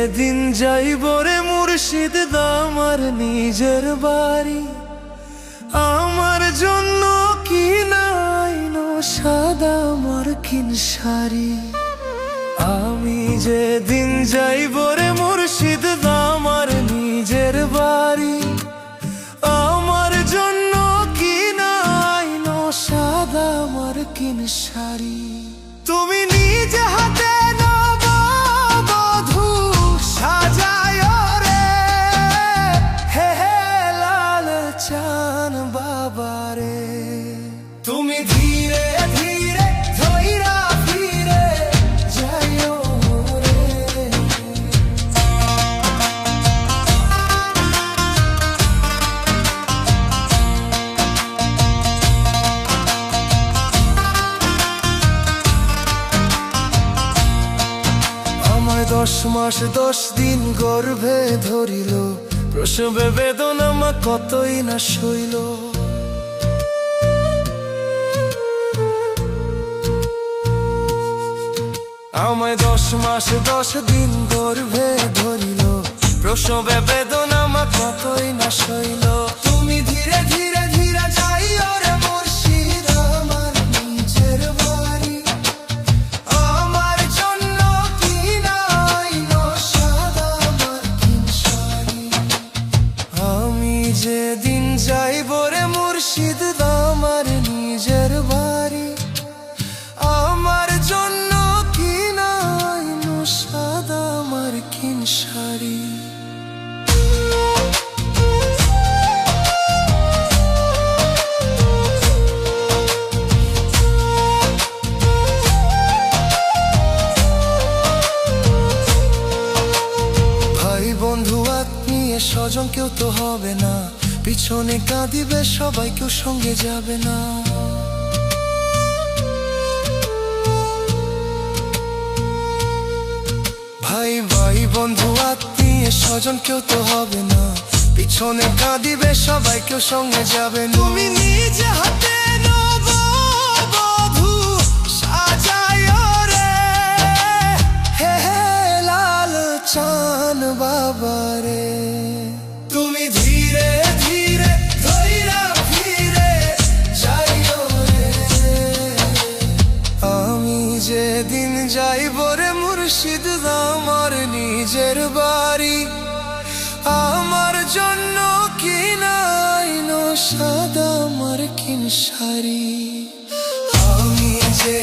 যেদিন যাইব রে মুর্শিদ আমার নিজের বাড়ি, আমার জন্য কি নাইনো সাদা মার্কিন শাড়ি। আমি যেদিন যাইব রে মুর্শিদ আমার নিজের বাড়ি, আমার জন্য কি নাইনো সাদা মার্কিন শাড়ি। তুমি নিজে হাতে নববধূ সাজায় রে, হে হে লাল চান বাবা রে। তুমি ধীরে ধীরে ধইরা ফিরে যাইও রে। আমায় 10 মাস 10 দিন গর্ভে ধরিল, প্রসবে বেদনা মা কতই না সইল। আমায় 10 মাস 10 দিন গর্ভে ধরিল, প্রসবে বেদনা মা কতই না সইল। তুমি ধীরে ধীরে ধীরে যাইও রে মুর্শিদ আমার নিজের বাড়ি, আমার জন্য কি নাইনো সাদা মার্কিন শাড়ি। আমি যেদিন যাইব রে মুর্শিদ আমার নিজের বাড়ি, আমার জন্য কি নাইনো সাদা মার্কিন শাড়ি। ভাই বন্ধু আত্মীয় স্বজন কেউ তো হবে না, পিছনে কাঁদিবে সবাই, কেউ সঙ্গে যাবে না। ভাই ভাই বন্ধু আত্মীয় স্বজন কেউ তো হবে না, পিছনে কাঁদিবে সবাই, কেউ সঙ্গে যাবে না। তুমি নিজে হাতে নববধূ সাজায় রে, হে হে লাল চান বাবা রে। তুমি ধীরে ধীরে ধইরা ফিরে যাইও রে। আমি যেদিন যাইব রে মুর্শিদ আমার নিজের বাড়ি, আমার জন্য কি নাইনো সাদা মার্কিন শাড়ি। আমি যে